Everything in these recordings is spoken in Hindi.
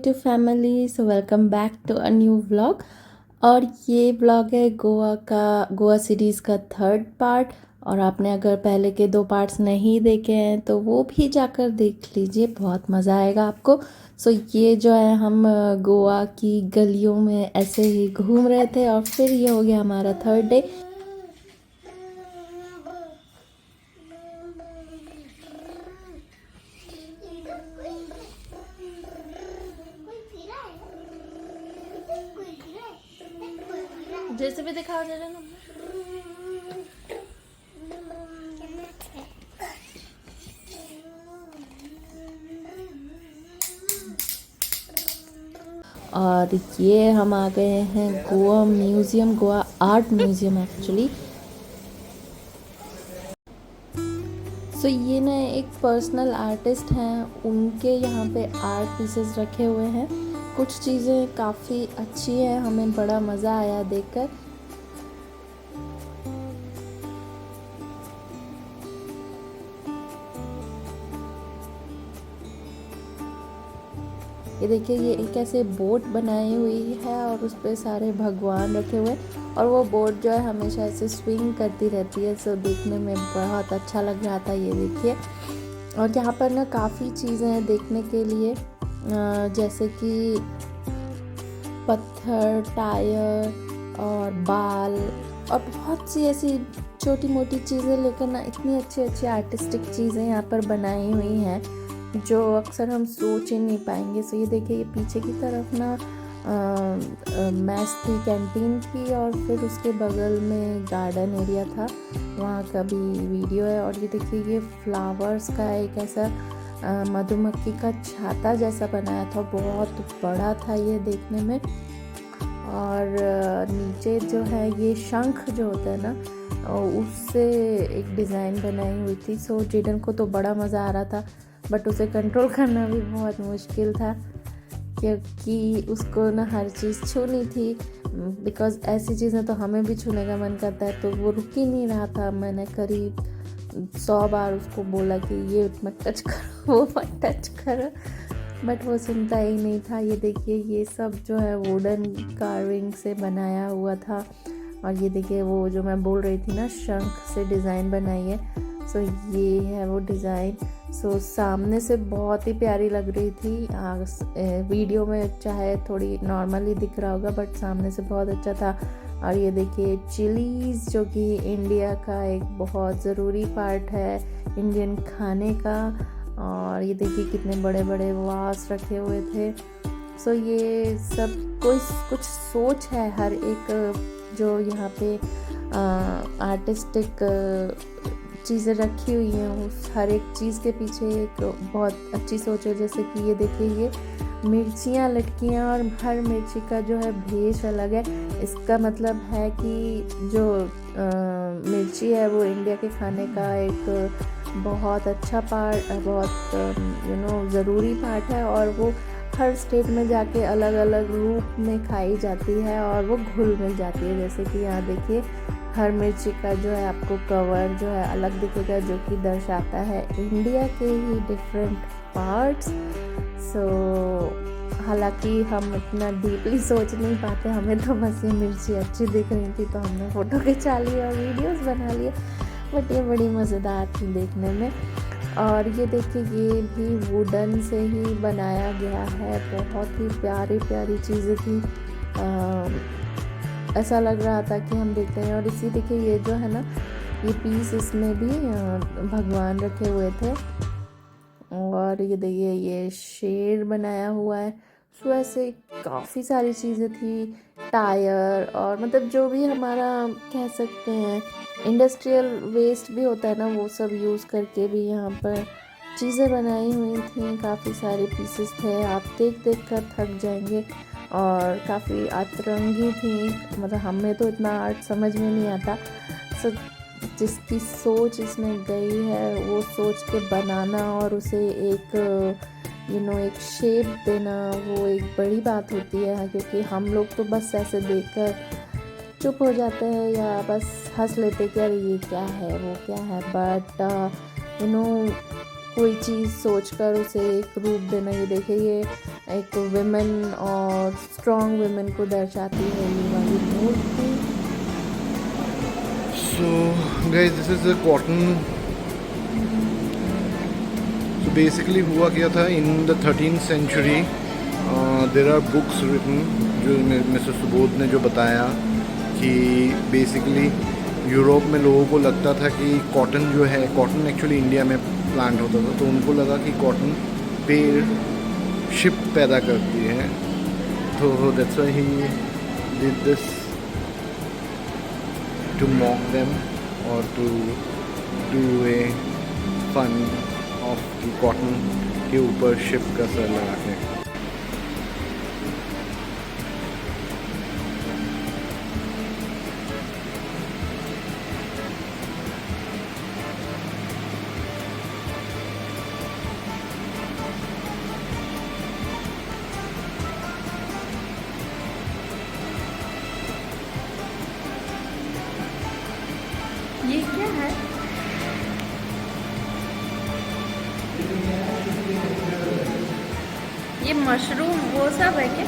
Creative family, so welcome back to a new vlog. और ये व्लॉग है गोवा सीरीज़ का थर्ड पार्ट। और आपने अगर पहले के 2 पार्ट्स नहीं देखे हैं तो वो भी जाकर देख लीजिए, बहुत मज़ा आएगा आपको। सो ये जो है हम गोवा की गलियों में ऐसे ही घूम रहे थे और फिर ये हो गया हमारा थर्ड डे। जैसे भी दिखाओ जरा ना। और ये हम आ गए हैं Goa museum, Goa art museum actually. So ये ना एक पर्सनल आर्टिस्ट हैं, उनके यहाँ पे आर्ट पीसेस रखे हुए हैं। कुछ चीज़ें काफ़ी अच्छी हैं, हमें बड़ा मज़ा आया देखकर। ये देखिए, ये एक ऐसे बोट बनाई हुई है और उस पर सारे भगवान रखे हुए हैं और वो बोट जो है हमेशा ऐसे स्विंग करती रहती है। सो देखने में बहुत अच्छा लग रहा था, ये देखिए। और यहाँ पर ना काफ़ी चीज़ें हैं देखने के लिए, जैसे कि पत्थर, टायर और बाल और बहुत सी ऐसी छोटी मोटी चीज़ें लेकर ना इतनी अच्छी अच्छी आर्टिस्टिक चीज़ें यहाँ पर बनाई हुई हैं जो अक्सर हम सोच ही नहीं पाएंगे। सो ये देखिए, ये पीछे की तरफ ना मैस थी, कैंटीन थी और फिर उसके बगल में गार्डन एरिया था, वहाँ का भी वीडियो है। और ये देखिए, ये फ्लावर्स का एक ऐसा मधुमक्खी का छाता जैसा बनाया था, बहुत बड़ा था ये देखने में। और नीचे जो है ये शंख जो होता है ना, उससे एक डिज़ाइन बनाई हुई थी। सो जेडन को तो बड़ा मज़ा आ रहा था, बट उसे कंट्रोल करना भी बहुत मुश्किल था क्योंकि उसको ना हर चीज़ छूनी थी। बिकॉज़ ऐसी चीज़ें तो हमें भी छूने का मन करता है, तो वो रुक ही नहीं रहा था। मैंने करीब 100 बार उसको बोला कि ये मत टच करो, वो मत टच करो, बट वो सुनता ही नहीं था। ये देखिए, ये सब जो है वुडन कार्विंग से बनाया हुआ था। और ये देखिए, वो जो मैं बोल रही थी ना, शंख से डिज़ाइन बनाई है। सो ये है वो डिज़ाइन। सो सामने से बहुत ही प्यारी लग रही थी, वीडियो में चाहे थोड़ी नॉर्मली दिख रहा होगा, बट सामने से बहुत अच्छा था। और ये देखिए, चिलीज़ जो कि इंडिया का एक बहुत ज़रूरी पार्ट है इंडियन खाने का। और ये देखिए, कितने बड़े बड़े वास रखे हुए थे। सो ये सब कुछ सोच है हर एक जो यहाँ पे आर्टिस्टिक चीज़ें रखी हुई हैं, उस हर एक चीज़ के पीछे एक बहुत अच्छी सोच है। जैसे कि ये देखिए, ये मिर्चियाँ लटकी हैं और हर मिर्ची का जो है भेष अलग है। इसका मतलब है कि जो मिर्ची है वो इंडिया के खाने का एक बहुत अच्छा पार्ट, बहुत ज़रूरी पार्ट है। और वो हर स्टेट में जाके अलग अलग रूप में खाई जाती है और वो घुल मिल जाती है। जैसे कि यहाँ देखिए, हर मिर्ची का जो है आपको कवर जो है अलग दिखेगा, जो कि दर्शाता है इंडिया के ही डिफरेंट पार्ट्स। सो हालांकि हम इतना डीपली सोच नहीं पाते, हमें तो बस ये मिर्ची अच्छी दिख रही थी तो हमने फ़ोटो खिंचा लिए और वीडियोस बना लिए, बट ये बड़ी मज़ेदार थी देखने में। और ये देखिए, ये भी वुडन से ही बनाया गया है, बहुत ही प्यारी प्यारी चीज़ें थी। ऐसा लग रहा था कि हम देखते हैं। और इसी देखिए, ये जो है ना, ये पीस, इसमें भी भगवान रखे हुए थे। और ये देखिए, ये शेर बनाया हुआ है। सो ऐसे काफ़ी सारी चीज़ें थी, टायर और मतलब जो भी हमारा कह सकते हैं इंडस्ट्रियल वेस्ट भी होता है ना, वो सब यूज़ करके भी यहाँ पर चीज़ें बनाई हुई थी। काफ़ी सारे पीसेस थे, आप देख देख कर थक जाएंगे। और काफ़ी अतरंगी थी, मतलब हमें तो इतना आर्ट समझ में नहीं आता। सो जिसकी सोच इसमें गई है, वो सोच के बनाना और उसे एक एक शेप देना, वो एक बड़ी बात होती है। क्योंकि हम लोग तो बस ऐसे देखकर चुप हो जाते हैं या बस हंस लेते कि अरे ये क्या है, वो क्या है। बट कोई चीज़ सोचकर उसे एक रूप देना। ये देखिए, ये एक विमेन और स्ट्रॉन्ग विमेन को दर्शाती है ये वाली मूर्ति। So guys, this is a cotton. So basically हुआ क्या था in the 13th century, there are books written जो मिस्टर सुबोध ने जो बताया कि बेसिकली यूरोप में लोगों को लगता था कि कॉटन जो है, कॉटन एक्चुअली इंडिया में प्लांट होता था, तो उनको लगा कि कॉटन पेड़ शिप पैदा करती है, तो that's why he did this to mock them or to do a fun of the cotton के ऊपर शिप का सर लगा के। ये क्या है? ये मशरूम वो सब है क्या?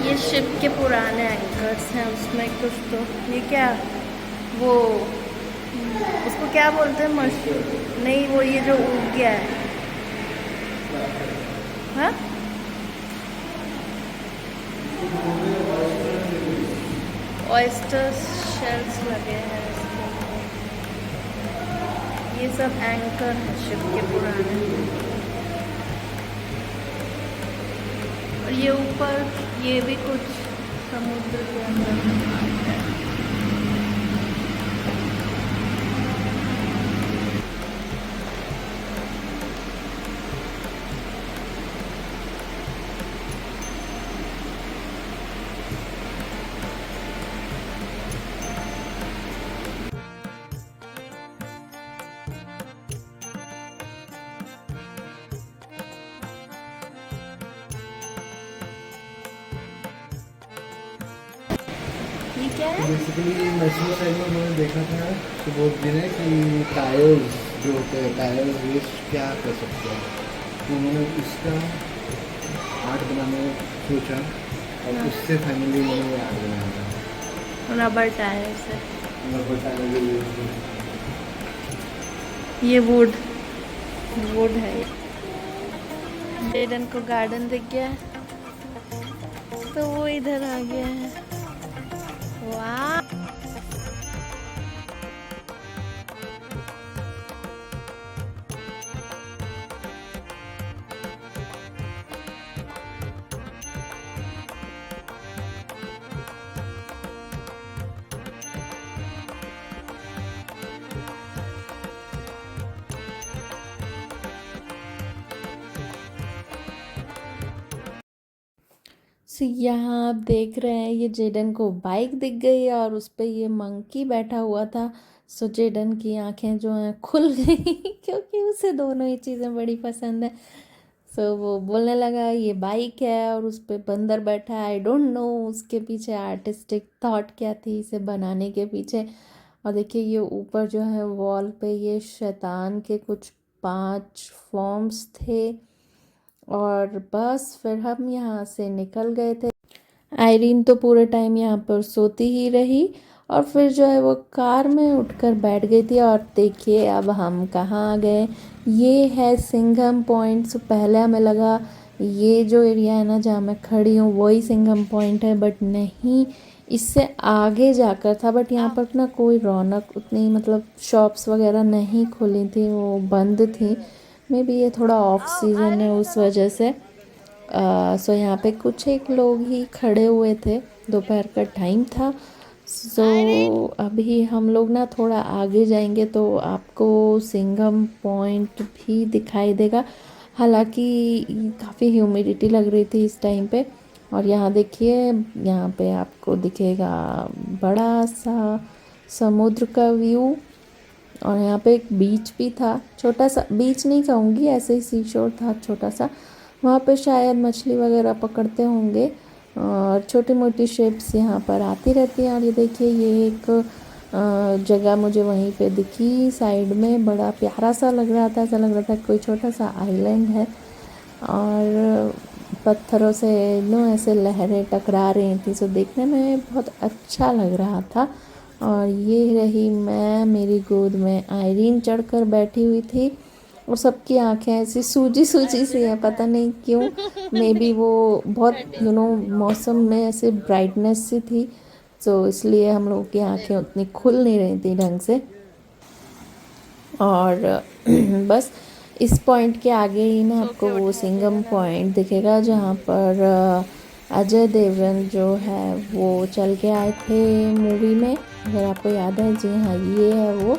ये शिप के पुराने एंकर्स हैं, उसमें कुछ तो ये क्या वो उसको क्या बोलते हैं? मशरूम नहीं, वो ये जो उग गया है, हाँ ऑयस्टर शेल्स लगे हैं इसके। ये सब एंकर हैं शिप के पुराने। और ये ऊपर ये भी कुछ समुद्र के अंदर। ये क्या है? बेसिकली मैसूर साइड में उन्होंने देखा था सुबोध जी ने कि टायर्स जो होते हैं, टायर वेस्ट क्या कर सकते हैं, तो उन्होंने इसका आर्ट बनाने का सोचा और उससे फाइनली उन्होंने ये आर्ट बनाया था। रबर टायर से। रबर टायर जो यूज किए। ये वुड है। जेडन को गार्डन दिख गया है तो वो इधर आ गया है। वाह, यहाँ आप देख रहे हैं ये जेडन को बाइक दिख गई और उस पे ये मंकी बैठा हुआ था। सो जेडन की आंखें जो हैं खुल गई क्योंकि उसे दोनों ही चीज़ें बड़ी पसंद है। सो वो बोलने लगा ये बाइक है और उस पे बंदर बैठा है। आई डोंट नो उसके पीछे आर्टिस्टिक थॉट क्या थी इसे बनाने के पीछे। और देखिए ये ऊपर जो है वॉल पे ये शैतान के कुछ 5 फॉर्म्स थे। और बस फिर हम यहाँ से निकल गए थे। आयरीन तो पूरे टाइम यहाँ पर सोती ही रही और फिर जो है वो कार में उठकर बैठ गई थी। और देखिए अब हम कहाँ आ गए, ये है सिंघम पॉइंट। सो पहले हमें लगा ये जो एरिया है ना जहाँ मैं खड़ी हूँ वही सिंघम पॉइंट है, बट नहीं, इससे आगे जाकर था। बट यहाँ पर ना कोई रौनक उतनी, मतलब शॉप्स वगैरह नहीं खुली थी, वो बंद थी। मे बी ये थोड़ा ऑफ सीज़न है उस वजह से। सो यहाँ पे कुछ एक लोग ही खड़े हुए थे, दोपहर का टाइम था। सो अभी हम लोग ना थोड़ा आगे जाएंगे तो आपको सिंघम पॉइंट भी दिखाई देगा। हालांकि काफ़ी ह्यूमिडिटी लग रही थी इस टाइम पे। और यहाँ देखिए, यहाँ पे आपको दिखेगा बड़ा सा समुद्र का व्यू। और यहाँ पे एक बीच भी था, छोटा सा बीच नहीं कहूँगी, ऐसे ही सी शोर था छोटा सा। वहाँ पे शायद मछली वगैरह पकड़ते होंगे और छोटी मोटी शिप्स यहाँ पर आती रहती हैं। और ये देखिए ये एक जगह मुझे वहीं पे दिखी साइड में, बड़ा प्यारा सा लग रहा था, ऐसा लग रहा था कोई छोटा सा आइलैंड है और पत्थरों से ऐसे लहरें टकरा रही थी। सो देखने में बहुत अच्छा लग रहा था। और ये रही मैं, मेरी गोद में आयरीन चढ़कर बैठी हुई थी और सबकी आंखें ऐसी सूजी सूजी सी हैं, पता नहीं क्यों। मे बी वो बहुत मौसम में ऐसे ब्राइटनेस सी थी, सो इसलिए हम लोगों की आंखें उतनी खुल नहीं रही थी ढंग से। और बस इस पॉइंट के आगे ही ना आपको वो सिंघम पॉइंट दिखेगा जहाँ पर अजय देवगन जो है वो चल के आए थे मूवी में, अगर आपको याद है। जी हाँ, ये है वो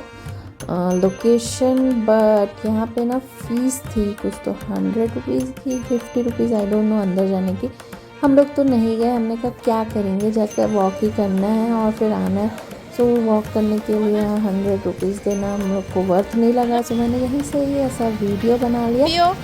लोकेशन। बट यहाँ पे ना फ़ीस थी कुछ तो 100 रुपीज़ की, 50 रुपीज़, आई डोंट नो, अंदर जाने की। हम लोग तो नहीं गए, हमने कहा क्या करेंगे, जाकर वॉक ही करना है और फिर आना है। सो वॉक करने के लिए 100 रुपीज़ देना हम लोग को वर्थ नहीं लगा। सो मैंने यहीं से ही ऐसा वीडियो बना लिया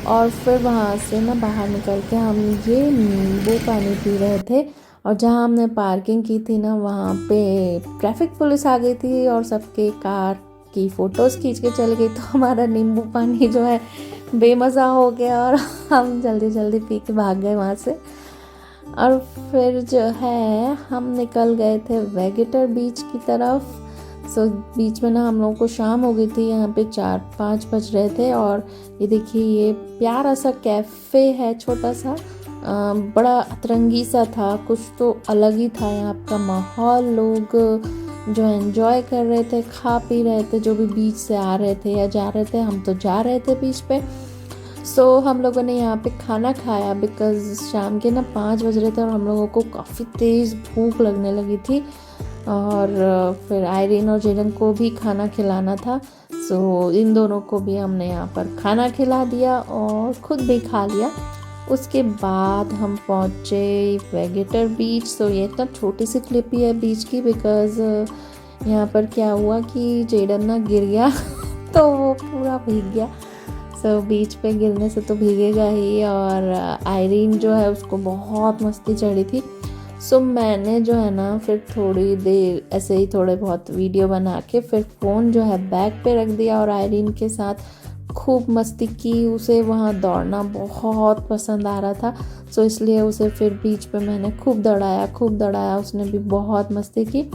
और फिर वहाँ से ना बाहर निकल के हम ये नींबू पानी पी रहे थे। और जहाँ हमने पार्किंग की थी ना, वहाँ पे ट्रैफिक पुलिस आ गई थी और सबके कार की फ़ोटोज़ खींच के चल गई। तो हमारा नींबू पानी जो है बेमज़ा हो गया और हम जल्दी जल्दी पी के भाग गए वहाँ से। और फिर जो है हम निकल गए थे वेगेटर बीच की तरफ। सो बीच में ना हम लोगों को शाम हो गई थी, यहाँ पे 4-5 बज रहे थे। और ये देखिए, ये प्यारा सा कैफ़े है, छोटा सा, बड़ा अतरंगी सा था, कुछ तो अलग ही था यहाँ का माहौल। लोग जो एंजॉय कर रहे थे, खा पी रहे थे, जो भी बीच से आ रहे थे या जा रहे थे। हम तो जा रहे थे बीच पे। सो हम लोगों ने यहाँ पे खाना खाया बिकॉज़ शाम के ना 5 बज रहे थे और हम लोगों को काफ़ी तेज़ भूख लगने लगी थी। और फिर आयरीन और जेडन को भी खाना खिलाना था। सो इन दोनों को भी हमने यहाँ पर खाना खिला दिया और ख़ुद भी खा लिया। उसके बाद हम पहुँचे वेगेटर बीच। सो ये इतना छोटी सी क्लिप ही है बीच की, बिकॉज़ यहाँ पर क्या हुआ कि जेडन ना गिर गया तो वो पूरा भीग गया। सो बीच पे गिरने से तो भीगेगा ही। और आयरीन जो है उसको बहुत मस्ती चढ़ी थी। सो मैंने जो है ना फिर थोड़ी देर ऐसे ही थोड़े बहुत वीडियो बना के फिर फ़ोन जो है बैग पे रख दिया और आयरीन के साथ खूब मस्ती की। उसे वहाँ दौड़ना बहुत पसंद आ रहा था, सो इसलिए उसे फिर बीच पे मैंने खूब दौड़ाया, उसने भी बहुत मस्ती की।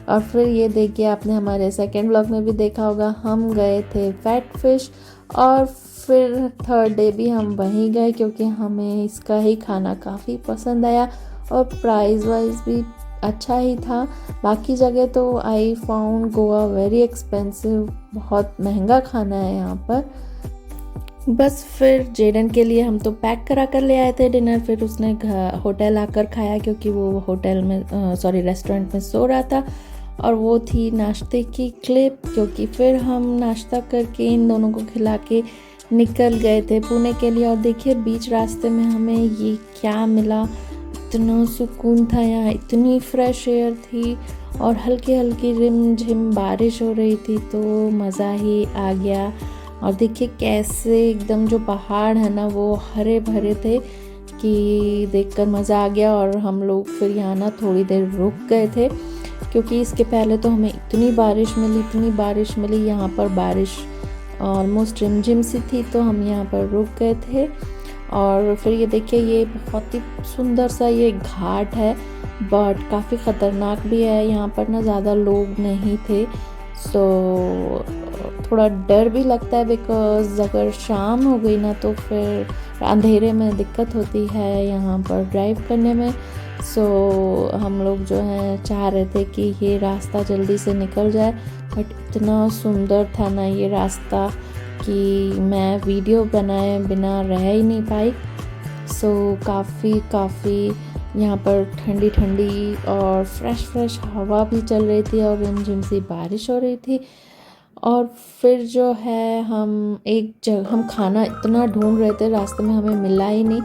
और फिर ये देखिए, आपने हमारे सेकेंड व्लॉग में भी देखा होगा, हम गए थे फैट फिश। और फिर थर्ड डे भी हम वहीं गए क्योंकि हमें इसका ही खाना काफ़ी पसंद आया और प्राइस वाइज भी अच्छा ही था। बाकी जगह तो I found Goa very expensive, बहुत महंगा खाना है यहाँ पर। बस फिर जेडन के लिए हम तो पैक करा कर ले आए थे डिनर, फिर उसने होटल आकर खाया क्योंकि वो होटल में रेस्टोरेंट में सो रहा था। और वो थी नाश्ते की क्लिप, क्योंकि फिर हम नाश्ता करके इन दोनों को खिला के निकल गए थे पुणे के लिए। और देखिए बीच रास्ते में हमें ये क्या मिला, इतना सुकून था यहाँ, इतनी फ्रेश एयर थी और हल्की हल्की रिम झिम बारिश हो रही थी, तो मज़ा ही आ गया। और देखिए कैसे एकदम जो पहाड़ है ना वो हरे भरे थे कि देखकर मज़ा आ गया। और हम लोग फिर यहाँ ना थोड़ी देर रुक गए थे क्योंकि इसके पहले तो हमें इतनी बारिश मिली, यहाँ पर बारिश ऑलमोस्ट रिमझिम सी थी, तो हम यहाँ पर रुक गए थे। और फिर ये देखिए, ये बहुत ही सुंदर सा ये घाट है, बट काफ़ी ख़तरनाक भी है। यहाँ पर ना ज़्यादा लोग नहीं थे, सो थोड़ा डर भी लगता है बिकॉज़ अगर शाम हो गई ना तो फिर अंधेरे में दिक्कत होती है यहाँ पर ड्राइव करने में। सो हम लोग जो हैं चाह रहे थे कि ये रास्ता जल्दी से निकल जाए, बट इतना सुंदर था ना ये रास्ता कि मैं वीडियो बनाए बिना रह ही नहीं पाई। सो काफ़ी यहाँ पर ठंडी ठंडी और फ्रेश हवा भी चल रही थी और रिमझिम सी बारिश हो रही थी। और फिर जो है हम खाना इतना ढूंढ रहे थे, रास्ते में हमें मिला ही नहीं।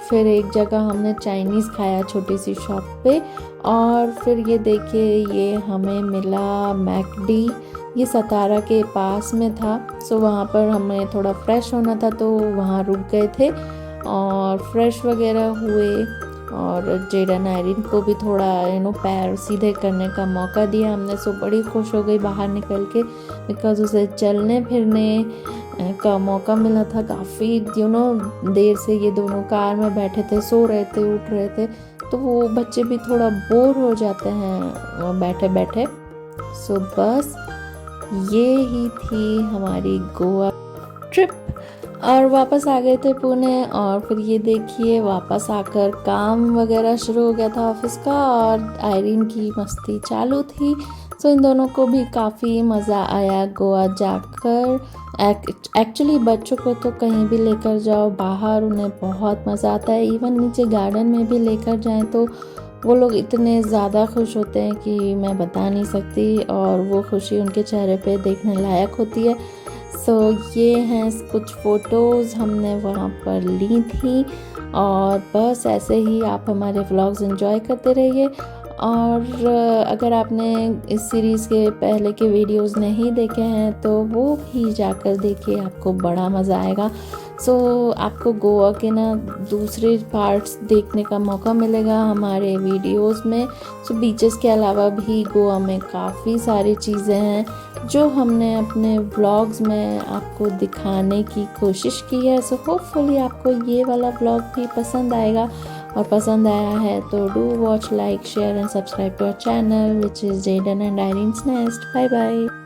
फिर एक जगह हमने चाइनीज़ खाया छोटी सी शॉप पे। और फिर ये देखिए, ये हमें मिला मैकडी, ये सतारा के पास में था। सो वहाँ पर हमें थोड़ा फ्रेश होना था तो वहाँ रुक गए थे और फ्रेश वगैरह हुए। और जेडन आयरिन को भी थोड़ा पैर सीधे करने का मौका दिया हमने। सो बड़ी खुश हो गई बाहर निकल के, बिकॉज़ उसे चलने फिरने का मौका मिला था। काफ़ी देर से ये दोनों कार में बैठे थे, सो रहे थे, उठ रहे थे, तो वो बच्चे भी थोड़ा बोर हो जाते हैं बैठे बैठे। सो बस ये ही थी हमारी गोवा ट्रिप, और वापस आ गए थे पुणे। और फिर ये देखिए वापस आकर काम वगैरह शुरू हो गया था ऑफिस का, और आयरिन की मस्ती चालू थी। सो इन दोनों को भी काफ़ी मज़ा आया गोवा जाकर। एक्चुअली बच्चों को तो कहीं भी लेकर जाओ बाहर, उन्हें बहुत मज़ा आता है। इवन नीचे गार्डन में भी लेकर जाएं तो वो लोग इतने ज़्यादा खुश होते हैं कि मैं बता नहीं सकती, और वो खुशी उनके चेहरे पे देखने लायक होती है। सो ये हैं कुछ फ़ोटोज़ हमने वहाँ पर ली थी, और बस ऐसे ही आप हमारे व्लॉग्स एंजॉय करते रहिए। और अगर आपने इस सीरीज़ के पहले के वीडियोस नहीं देखे हैं तो वो भी जाकर देखिए, आपको बड़ा मज़ा आएगा। सो आपको गोवा के ना दूसरे पार्ट्स देखने का मौका मिलेगा हमारे वीडियोस में। सो बीचेस के अलावा भी गोवा में काफ़ी सारी चीज़ें हैं जो हमने अपने व्लॉग्स में आपको दिखाने की कोशिश की है। सो होपफुली आपको ये वाला व्लॉग भी पसंद आएगा, और पसंद आया है तो do watch, like, share and subscribe to our channel which is Jaden and Irene's nest. Bye bye.